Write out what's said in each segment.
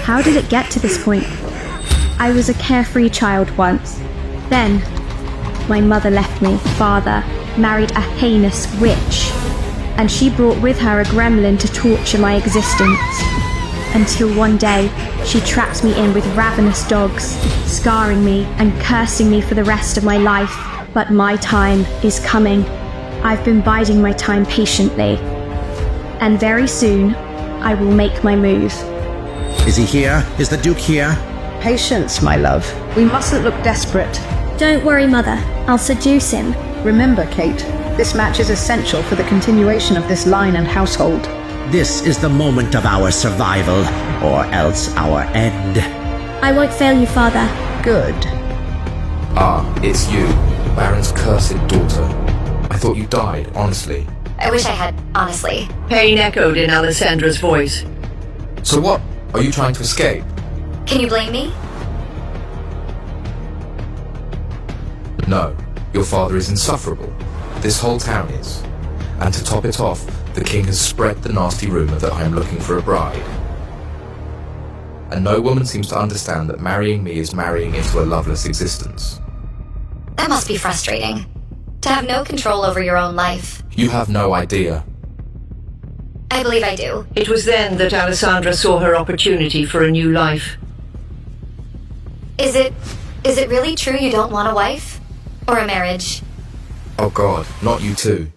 How did it get to this point? I was a carefree child once. Then, my mother left me. Father married a heinous witch, and she brought with her a gremlin to torture my existence. Until one day, she trapped me in with ravenous dogs, scarring me and cursing me for the rest of my life. But my time is coming. I've been biding my time patiently, and very soon, I will make my move. Is he here? Is the Duke here? Patience, my love. We mustn't look desperate. Don't worry, Mother. I'll seduce him. Remember, Kate, this match is essential for the continuation of this line and household. This is the moment of our survival, or else our end. I won't fail you, Father. Good. Ah, it's you, Baron's cursed daughter. I thought you died, honestly. I wish I had, honestly. Pain echoed in Alessandra's voice. So what? Are you trying to escape? Can you blame me? No. Your father is insufferable. This whole town is. And to top it off, the king has spread the nasty rumor that I am looking for a bride. And no woman seems to understand that marrying me is marrying into a loveless existence. That must be frustrating. To have no control over your own life. You have no idea. I believe I do. It was then that Alessandra saw her opportunity for a new life. Is it really true you don't want a wife? Or a marriage? Oh God, not you too.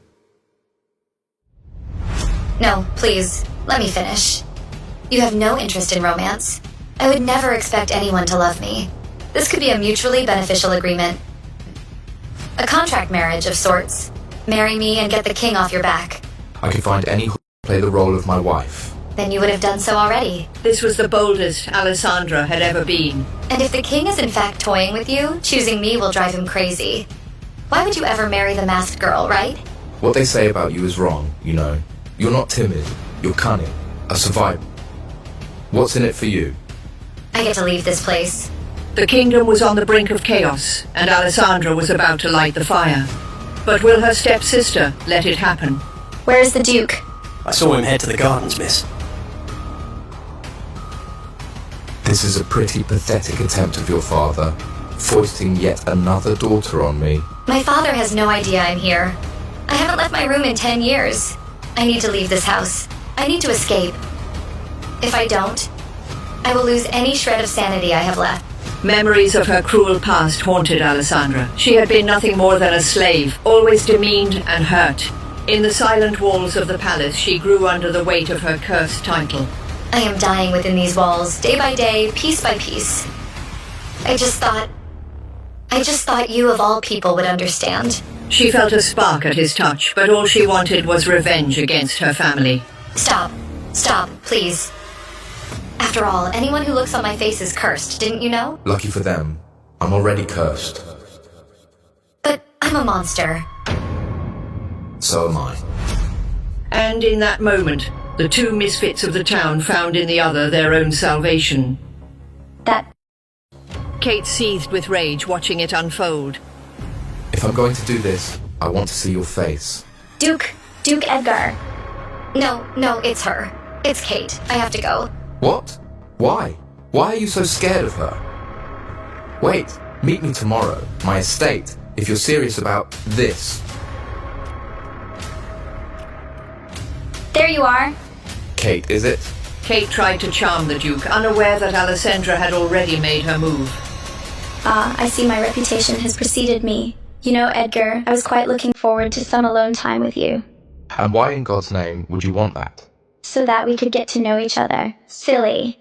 No, please, let me finish. You have no interest in romance. I would never expect anyone to love me. This could be a mutually beneficial agreement. A contract marriage of sorts. Marry me and get the king off your back. I could find any who play the role of my wife. Then you would have done so already. This was the boldest Alessandra had ever been. And if the king is in fact toying with you, choosing me will drive him crazy. Why would you ever marry the masked girl, right? What they say about you is wrong, you know. You're not timid. You're cunning. A survivor. What's in it for you? I get to leave this place. The kingdom was on the brink of chaos, and Alessandra was about to light the fire. But will her stepsister let it happen? Where is the Duke? I saw him head to the gardens, miss. This is a pretty pathetic attempt of your father, foisting yet another daughter on me. My father has no idea I'm here. I haven't left my room in 10 years. I need to leave this house. I need to escape. If I don't, I will lose any shred of sanity I have left. Memories of her cruel past haunted Alessandra. She had been nothing more than a slave, always demeaned and hurt. In the silent walls of the palace, she grew under the weight of her cursed title. I am dying within these walls, day by day, piece by piece. I just thought you of all people would understand. She felt a spark at his touch, but all she wanted was revenge against her family. Stop, please. After all, anyone who looks on my face is cursed, didn't you know? Lucky for them, I'm already cursed. But I'm a monster. So am I. And in that moment, the two misfits of the town found in the other their own salvation. That... Kate seethed with rage, watching it unfold. If I'm going to do this, I want to see your face. Duke Edgar. No, it's her. It's Kate. I have to go. What? Why? Why are you so scared of her? Wait, meet me tomorrow, my estate, if you're serious about this. There you are. Kate, is it? Kate tried to charm the Duke, unaware that Alessandra had already made her move. I see my reputation has preceded me. You know, Edgar, I was quite looking forward to some alone time with you. And why in God's name would you want that? So that we could get to know each other. Silly.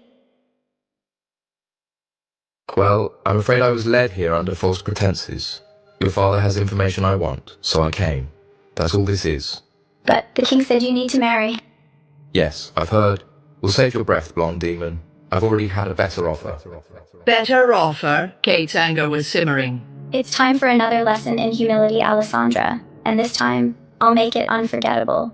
Well, I'm afraid I was led here under false pretenses. Your father has information I want, so I came. That's all this is. But the king said you need to marry. Yes, I've heard. We'll save your breath, blonde demon. I've already had a better offer. Better offer? Kate's anger was simmering. It's time for another lesson in humility, Alessandra. And this time, I'll make it unforgettable.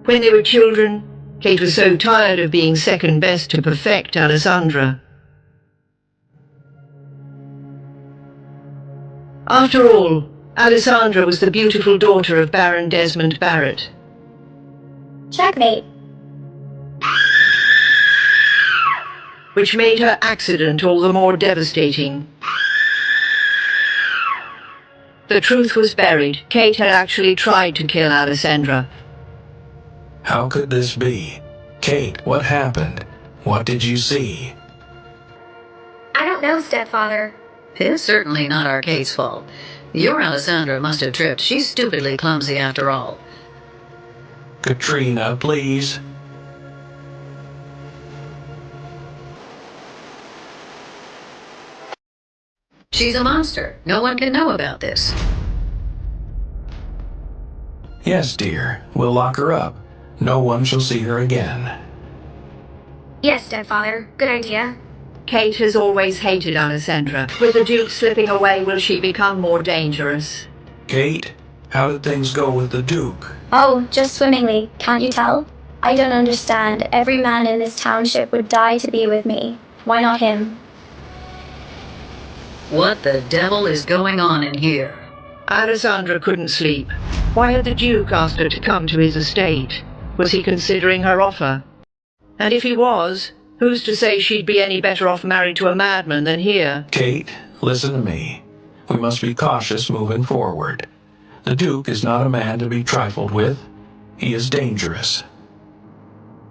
When they were children, Kate was so tired of being second best to perfect Alessandra. After all, Alessandra was the beautiful daughter of Baron Desmond Barrett. Checkmate. which made her accident all the more devastating. The truth was buried. Kate had actually tried to kill Alessandra. How could this be? Kate, what happened? What did you see? I don't know, stepfather. It's certainly not our Kate's fault. Your Alessandra must have tripped. She's stupidly clumsy after all. Katrina, please. She's a monster. No one can know about this. Yes, dear. We'll lock her up. No one shall see her again. Yes, stepfather. Good idea. Kate has always hated Alessandra. With the Duke slipping away, will she become more dangerous? Kate, how did things go with the Duke? Oh, just swimmingly. Can't you tell? I don't understand. Every man in this township would die to be with me. Why not him? What the devil is going on in here? Alessandra couldn't sleep. Why had the Duke asked her to come to his estate? Was he considering her offer? And if he was, who's to say she'd be any better off married to a madman than here? Kate, listen to me. We must be cautious moving forward. The Duke is not a man to be trifled with. He is dangerous.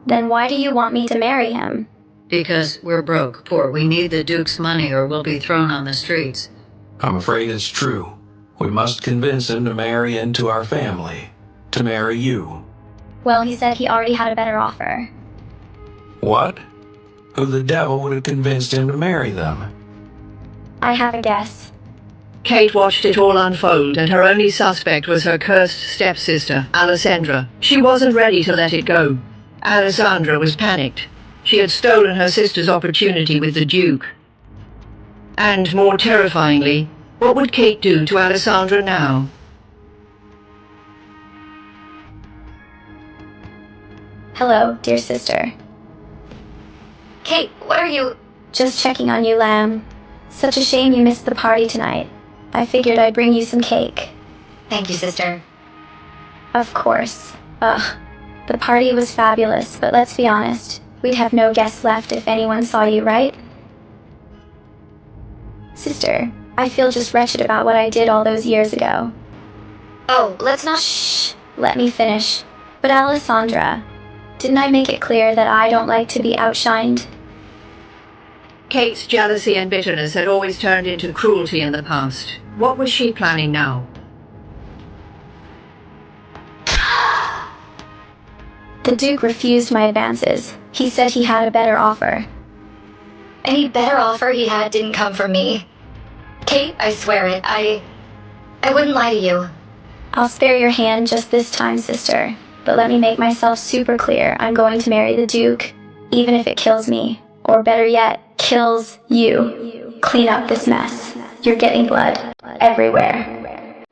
Then why do you want me to marry him? Because we're broke, poor. We need the Duke's money or we'll be thrown on the streets. I'm afraid it's true. We must convince him to marry into our family. To marry you. Well, he said he already had a better offer. What? Who the devil would have convinced him to marry them? I have a guess. Kate watched it all unfold, and her only suspect was her cursed stepsister, Alessandra. She wasn't ready to let it go. Alessandra was panicked. She had stolen her sister's opportunity with the Duke. And more terrifyingly, what would Kate do to Alessandra now? Hello, dear sister. Kate, what are you... Just checking on you, lamb. Such a shame you missed the party tonight. I figured I'd bring you some cake. Thank you, sister. Of course. The party was fabulous, but let's be honest. We'd have no guests left if anyone saw you, right? Sister, I feel just wretched about what I did all those years ago. Oh, let's not... Shh, let me finish. But Alessandra, didn't I make it clear that I don't like to be outshined? Kate's jealousy and bitterness had always turned into cruelty in the past. What was she planning now? The Duke refused my advances. He said he had a better offer. Any better offer he had didn't come from me. Kate, I swear it, I wouldn't lie to you. I'll spare your hand just this time, sister. But let me make myself super clear. I'm going to marry the Duke, even if it kills me. Or better yet, kills you. Clean up this mess. You're getting blood everywhere.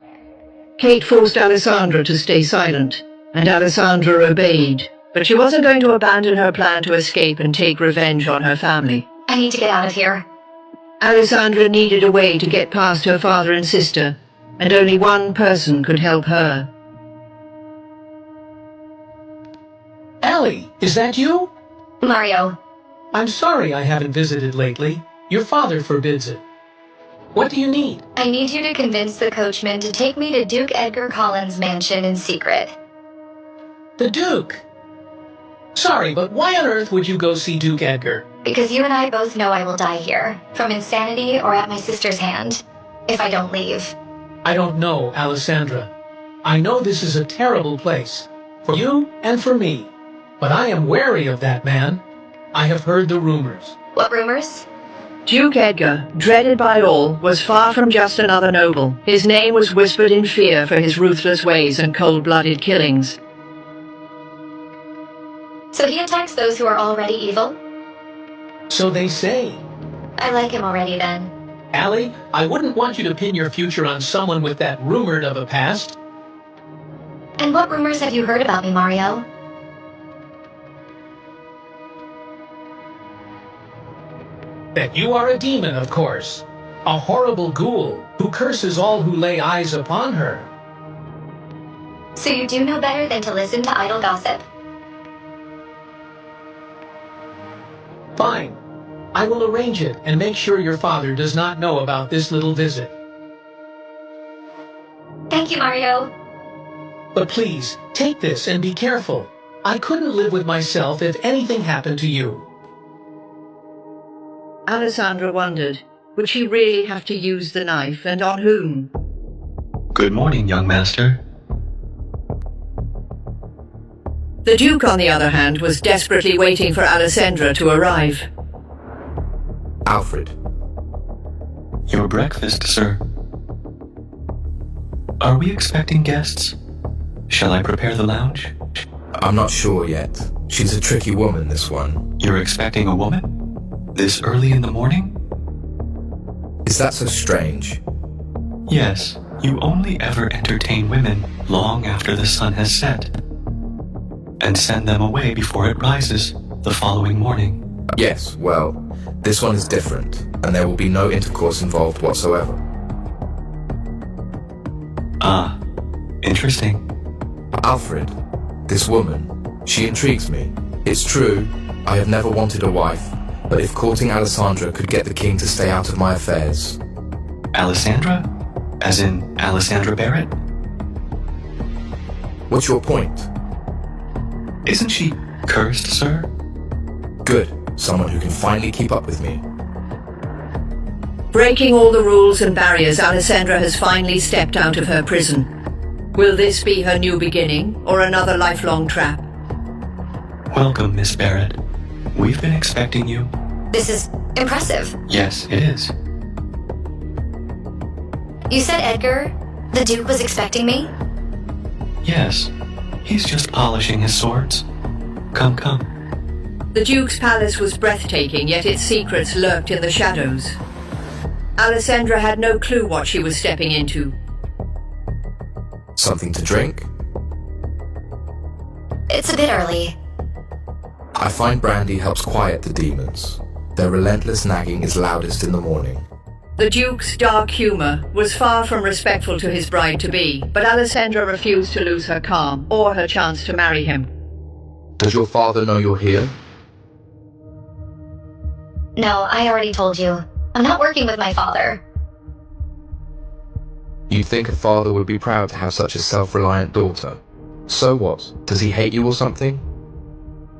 Kate forced Alessandra to stay silent, and Alessandra obeyed. But she wasn't going to abandon her plan to escape and take revenge on her family. I need to get out of here. Alessandra needed a way to get past her father and sister, and only one person could help her. Allie, is that you? Mario. I'm sorry I haven't visited lately. Your father forbids it. What do you need? I need you to convince the coachman to take me to Duke Edgar Collins' mansion in secret. The Duke? Sorry, but why on earth would you go see Duke Edgar? Because you and I both know I will die here, from insanity or at my sister's hand, if I don't leave. I don't know, Alessandra. I know this is a terrible place, for you and for me. But I am wary of that man. I have heard the rumors. What rumors? Duke Edgar, dreaded by all, was far from just another noble. His name was whispered in fear for his ruthless ways and cold-blooded killings. So he attacks those who are already evil? So they say. I like him already then. Allie, I wouldn't want you to pin your future on someone with that rumored of a past. And what rumors have you heard about me, Mario? That you are a demon, of course. A horrible ghoul who curses all who lay eyes upon her. So you do know better than to listen to idle gossip? Fine. I will arrange it and make sure your father does not know about this little visit. Thank you, Mario. But please, take this and be careful. I couldn't live with myself if anything happened to you. Alessandra wondered, would she really have to use the knife, and on whom? Good morning, young master. The Duke, on the other hand, was desperately waiting for Alessandra to arrive. Alfred. Your breakfast, sir. Are we expecting guests? Shall I prepare the lounge? I'm not sure yet. She's a tricky woman, this one. You're expecting a woman? This early in the morning? Is that so strange? Yes, you only ever entertain women long after the sun has set, and send them away before it rises the following morning. Yes, well, this one is different, and there will be no intercourse involved whatsoever. Ah, interesting. Alfred, this woman, she intrigues me. It's true, I have never wanted a wife, but if courting Alessandra could get the king to stay out of my affairs... Alessandra? As in Alessandra Barrett? What's your point? Isn't she cursed, sir? Good, someone who can finally keep up with me. Breaking all the rules and barriers, Alessandra has finally stepped out of her prison. Will this be her new beginning, or another lifelong trap? Welcome, Miss Barrett. We've been expecting you. This is impressive. Yes, it is. You said Edgar, the Duke, was expecting me? Yes, he's just polishing his swords. Come, come. The Duke's palace was breathtaking, yet its secrets lurked in the shadows. Alessandra had no clue what she was stepping into. Something to drink? It's a bit early. I find brandy helps quiet the demons. Their relentless nagging is loudest in the morning. The Duke's dark humor was far from respectful to his bride-to-be, but Alessandra refused to lose her calm, or her chance to marry him. Does your father know you're here? No, I already told you. I'm not working with my father. You'd think a father would be proud to have such a self-reliant daughter. So what? Does he hate you or something?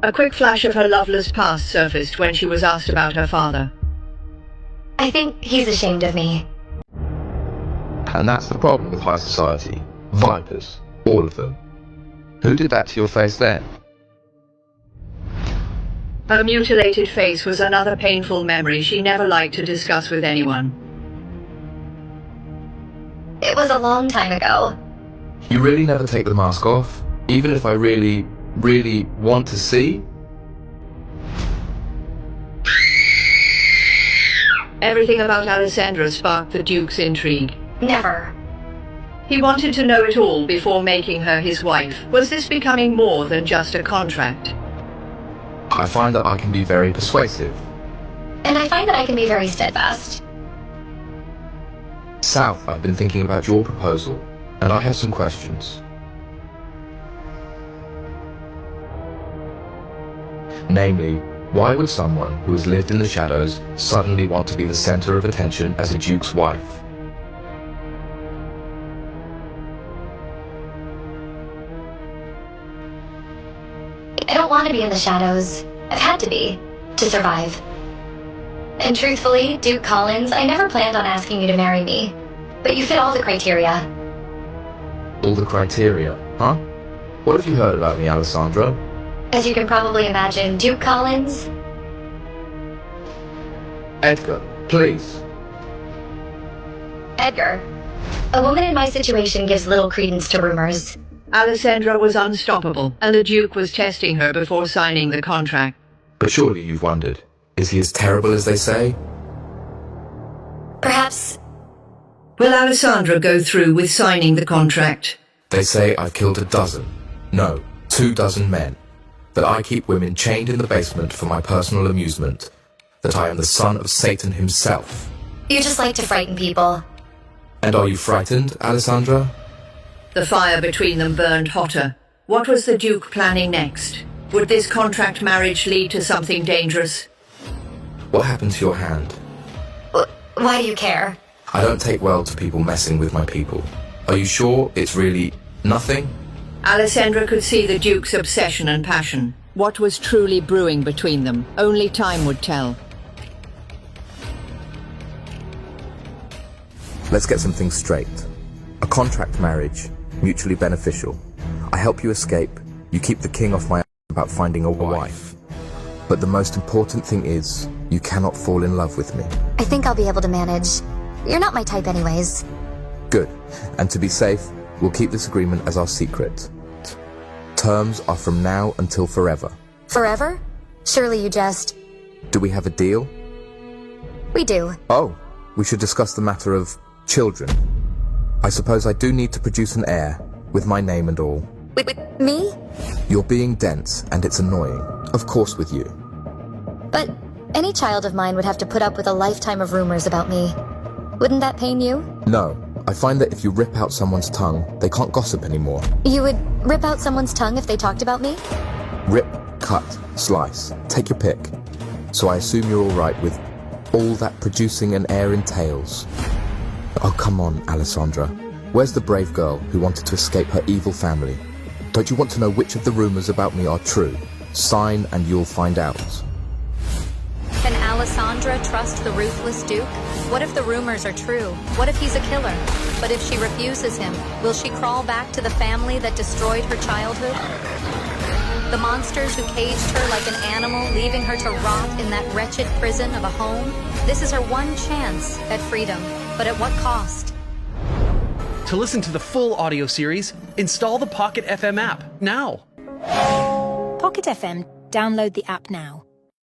A quick flash of her loveless past surfaced when she was asked about her father. I think he's ashamed of me. And that's the problem with high society. Vipers. All of them. Who did that to your face then? Her mutilated face was another painful memory she never liked to discuss with anyone. It was a long time ago. You really never take the mask off? Even if I really want to see? Everything about Alessandra sparked the Duke's intrigue. Never. He wanted to know it all before making her his wife. Was this becoming more than just a contract? I find that I can be very persuasive. And I find that I can be very steadfast. South, I've been thinking about your proposal, and I have some questions. Namely, why would someone who has lived in the shadows suddenly want to be the center of attention as a duke's wife? I don't want to be in the shadows. I've had to be, to survive. And truthfully, Duke Collins, I never planned on asking you to marry me. But you fit all the criteria. All the criteria, huh? What have you heard about me, Alessandra? As you can probably imagine, Duke Collins... Edgar, please. Edgar. A woman in my situation gives little credence to rumors. Alessandra was unstoppable, and the Duke was testing her before signing the contract. But surely you've wondered, is he as terrible as they say? Perhaps... Will Alessandra go through with signing the contract? They say I've killed 12, no, 24 men. That I keep women chained in the basement for my personal amusement. That I am the son of Satan himself. You just like to frighten people. And are you frightened, Alessandra? The fire between them burned hotter. What was the Duke planning next? Would this contract marriage lead to something dangerous? What happened to your hand? Why do you care? I don't take well to people messing with my people. Are you sure it's really nothing? Alessandra could see the Duke's obsession and passion. What was truly brewing between them, only time would tell. Let's get some things straight. A contract marriage, mutually beneficial. I help you escape, you keep the king off my ass about finding a wife. But the most important thing is, you cannot fall in love with me. I think I'll be able to manage. You're not my type anyways. Good. And to be safe, we'll keep this agreement as our secret. Terms are from now until forever. Forever? Surely you jest. Do we have a deal? We do. Oh, we should discuss the matter of children. I suppose I do need to produce an heir, with my name and all. With me? You're being dense, and it's annoying. Of course with you. But any child of mine would have to put up with a lifetime of rumors about me. Wouldn't that pain you? No. I find that if you rip out someone's tongue, they can't gossip anymore. You would rip out someone's tongue if they talked about me? Rip, cut, slice. Take your pick. So I assume you're alright with all that producing an heir entails. Oh, come on, Alessandra. Where's the brave girl who wanted to escape her evil family? Don't you want to know which of the rumors about me are true? Sign and you'll find out. Can Alessandra trust the ruthless Duke? What if the rumors are true? What if he's a killer? But if she refuses him, will she crawl back to the family that destroyed her childhood? The monsters who caged her like an animal, leaving her to rot in that wretched prison of a home? This is her one chance at freedom, but at what cost? To listen to the full audio series, install the Pocket FM app now. Pocket FM. Download the app now.